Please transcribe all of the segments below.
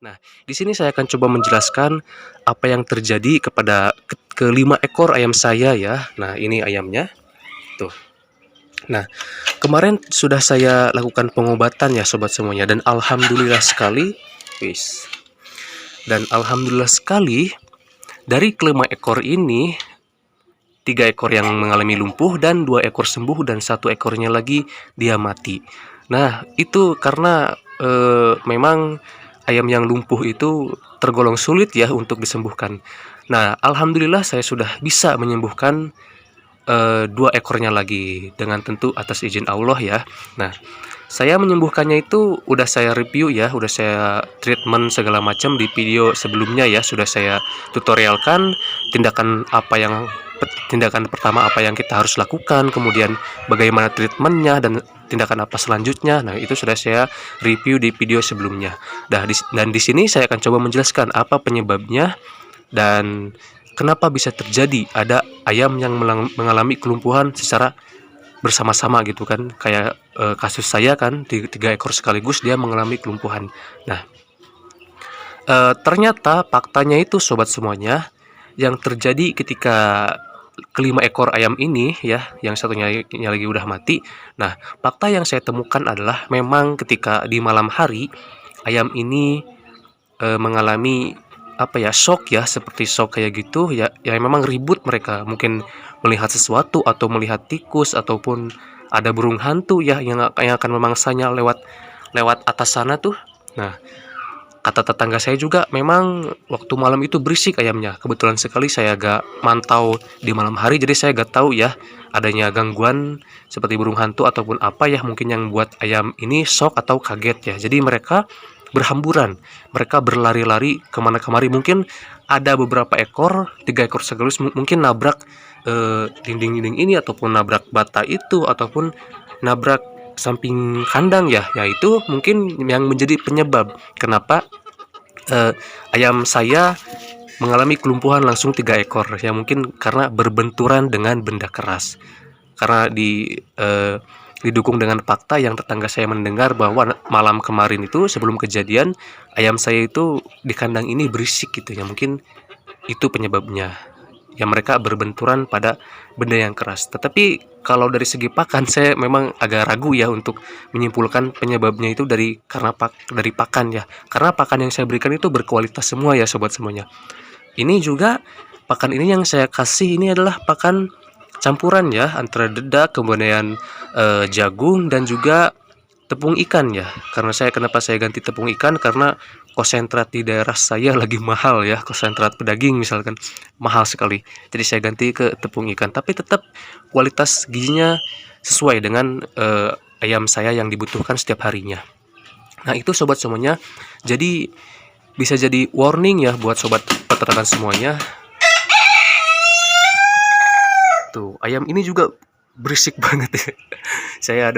Nah, di sini saya akan coba menjelaskan apa yang terjadi kepada kelima ekor ayam saya ya. Nah, ini ayamnya. Tuh. Nah, kemarin sudah saya lakukan pengobatan ya sobat semuanya dan alhamdulillah sekali, wis. Dan alhamdulillah sekali dari kelima ekor ini 3 ekor yang mengalami lumpuh dan 2 ekor sembuh dan 1 ekornya lagi dia mati. Nah, itu karena memang ayam yang lumpuh itu tergolong sulit ya untuk disembuhkan. Nah, alhamdulillah saya sudah bisa menyembuhkan 2 ekornya lagi dengan tentu atas izin Allah ya. Nah, saya menyembuhkannya itu udah saya review ya, udah saya treatment segala macam di video sebelumnya ya, sudah saya tutorialkan tindakan pertama apa yang kita harus lakukan, kemudian bagaimana treatmentnya dan tindakan apa selanjutnya. Nah, itu sudah saya review di video sebelumnya. Dan di sini saya akan coba menjelaskan apa penyebabnya dan kenapa bisa terjadi ada ayam yang mengalami kelumpuhan secara bersama-sama gitu kan, kayak kasus saya kan 3 ekor sekaligus dia mengalami kelumpuhan. Nah, ternyata faktanya itu sobat semuanya yang terjadi ketika kelima ekor ayam ini ya, yang satunya lagi udah mati. Nah, fakta yang saya temukan adalah memang ketika di malam hari ayam ini mengalami apa ya, shock ya, seperti shock kayak gitu ya, ya memang ribut mereka, mungkin melihat sesuatu atau melihat tikus ataupun ada burung hantu ya yang akan memangsanya lewat atas sana tuh. Nah, kata tetangga saya juga memang waktu malam itu berisik ayamnya. Kebetulan sekali saya agak mantau di malam hari, jadi saya agak tahu ya adanya gangguan seperti burung hantu ataupun apa ya mungkin yang buat ayam ini shock atau kaget ya. Jadi mereka berhamburan, mereka berlari-lari kemana kemari. Mungkin ada beberapa ekor, 3 ekor sekaligus mungkin nabrak dinding-dinding ini ataupun nabrak bata itu ataupun nabrak samping kandang ya. Itu mungkin yang menjadi penyebab kenapa ayam saya mengalami kelumpuhan langsung 3 ekor ya, mungkin karena berbenturan dengan benda keras. Karena didukung dengan fakta yang tetangga saya mendengar bahwa malam kemarin itu sebelum kejadian ayam saya itu di kandang ini berisik gitu ya, mungkin itu penyebabnya ya, mereka berbenturan pada benda yang keras. Tetapi kalau dari segi pakan saya memang agak ragu ya untuk menyimpulkan penyebabnya itu dari pakan ya, karena pakan yang saya berikan itu berkualitas semua ya sobat semuanya. Ini juga pakan ini yang saya kasih ini adalah pakan campuran ya, antara dedak kemudian jagung dan juga tepung ikan ya. Kenapa saya ganti tepung ikan, karena konsentrat di daerah saya lagi mahal ya, konsentrat pedaging misalkan mahal sekali, jadi saya ganti ke tepung ikan, tapi tetap kualitas gizinya sesuai dengan ayam saya yang dibutuhkan setiap harinya. Nah, itu sobat semuanya, jadi bisa jadi warning ya buat sobat peternakan semuanya. Tuh, ayam ini juga berisik banget ya. Saya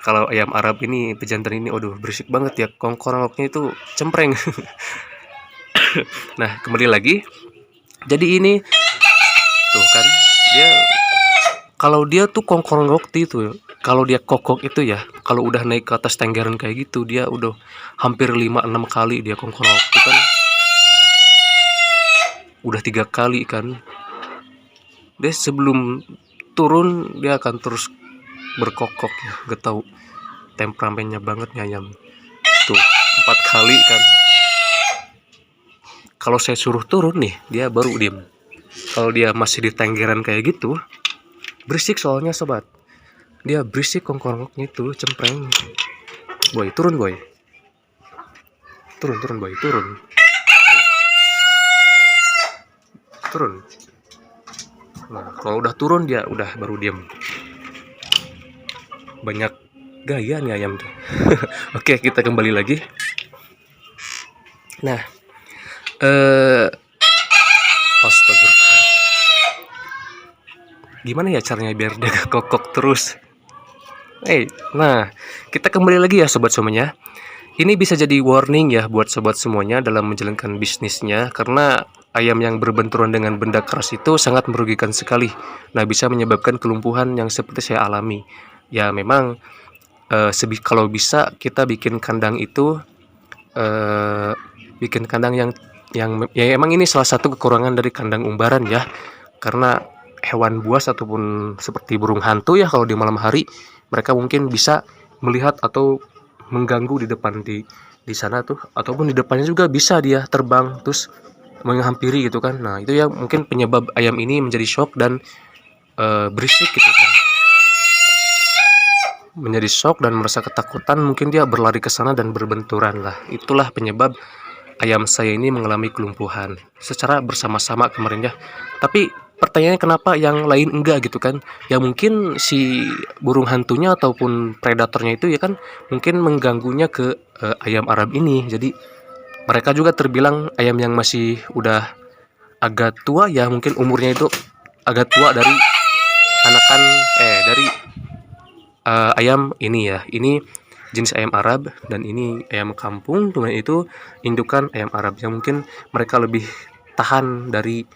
kalau ayam Arab ini pejantan ini berisik banget ya, kongkorongoknya itu cempreng. Nah, kembali lagi. Jadi ini tuh kan dia, kalau dia tuh kongkorongok itu, kalau dia kokok itu ya, kalau udah naik ke atas tenggeran kayak gitu, dia udah hampir 5-6 kali dia kongkorongok itu kan. Udah 3 kali kan. Dia sebelum turun dia akan terus berkokok ya, gak tahu temperamennya banget nih ayam. Tuh 4 kali kan. Kalau saya suruh turun nih dia baru diem. Kalau dia masih di tenggeran kayak gitu berisik, soalnya sobat, dia berisik kongkorongoknya itu cempreng. Boy turun boy, turun boy, turun. Nah, kalau udah turun dia udah baru diem. Banyak gaya nih ayam tuh. Oke, kita kembali lagi. Nah, astagfirullah. Gimana ya caranya biar dia gak kokok terus? Nah, kita kembali lagi ya sobat semuanya. Ini bisa jadi warning ya buat sobat semuanya dalam menjalankan bisnisnya, karena ayam yang berbenturan dengan benda keras itu sangat merugikan sekali. Nah, bisa menyebabkan kelumpuhan yang seperti saya alami. Ya memang kalau bisa kita bikin kandang itu bikin kandang yang ya emang ini salah satu kekurangan dari kandang umbaran ya, karena hewan buas ataupun seperti burung hantu ya kalau di malam hari mereka mungkin bisa melihat atau mengganggu di sana tuh, ataupun di depannya juga bisa dia terbang terus menghampiri gitu kan. Nah itu ya mungkin penyebab ayam ini menjadi shock dan berisik gitu kan, menjadi shock dan merasa ketakutan, mungkin dia berlari ke sana dan berbenturan lah. Itulah penyebab ayam saya ini mengalami kelumpuhan secara bersama-sama kemarin ya. Tapi pertanyaannya kenapa yang lain enggak gitu kan? Ya mungkin si burung hantunya ataupun predatornya itu ya kan mungkin mengganggunya ke ayam Arab ini. Jadi mereka juga terbilang ayam yang masih udah agak tua ya, mungkin umurnya itu agak tua dari anakan dari ayam ini ya. Ini jenis ayam Arab dan ini ayam kampung, kemudian itu indukan ayam Arab yang mungkin mereka lebih tahan dari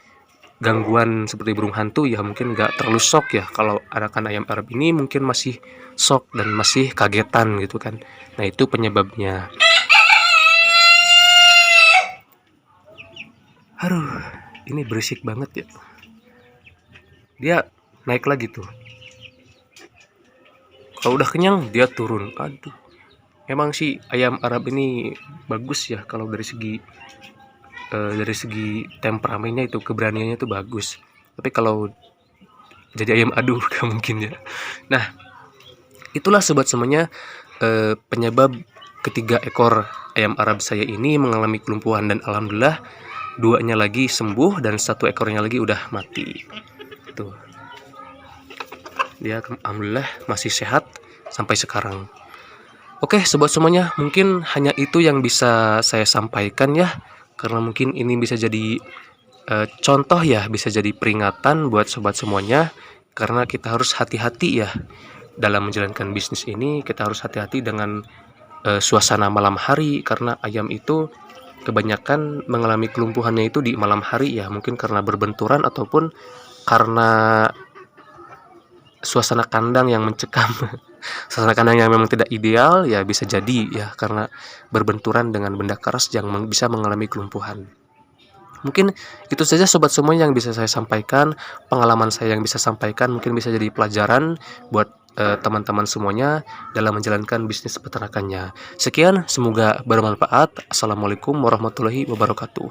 gangguan seperti burung hantu ya, mungkin nggak terlalu shock ya. Kalau anakan ayam Arab ini mungkin masih shock dan masih kagetan gitu kan. Nah itu penyebabnya. Aduh, ini berisik banget ya. Dia naik lagi tuh. Kalau udah kenyang dia turun. Aduh. Emang sih ayam Arab ini bagus ya kalau dari segi temperamennya itu, keberaniannya itu bagus. Tapi kalau jadi ayam aduh gak mungkin ya. Nah, itulah sobat semuanya penyebab ketiga ekor ayam Arab saya ini mengalami kelumpuhan, dan alhamdulillah duanya lagi sembuh dan satu ekornya lagi udah mati. Tuh. Dia alhamdulillah masih sehat sampai sekarang. Oke sobat semuanya, mungkin hanya itu yang bisa saya sampaikan ya, karena mungkin ini bisa jadi contoh ya, bisa jadi peringatan buat sobat semuanya, karena kita harus hati-hati ya dalam menjalankan bisnis ini. Kita harus hati-hati dengan suasana malam hari, karena ayam itu kebanyakan mengalami kelumpuhannya itu di malam hari ya, mungkin karena berbenturan ataupun karena suasana kandang yang mencekam. Suasana kandang yang memang tidak ideal ya, bisa jadi ya karena berbenturan dengan benda keras yang bisa mengalami kelumpuhan. Mungkin itu saja sobat semua yang bisa saya sampaikan, pengalaman saya yang bisa sampaikan, mungkin bisa jadi pelajaran buat teman-teman semuanya dalam menjalankan bisnis peternakannya. Sekian, semoga bermanfaat. Assalamualaikum warahmatullahi wabarakatuh.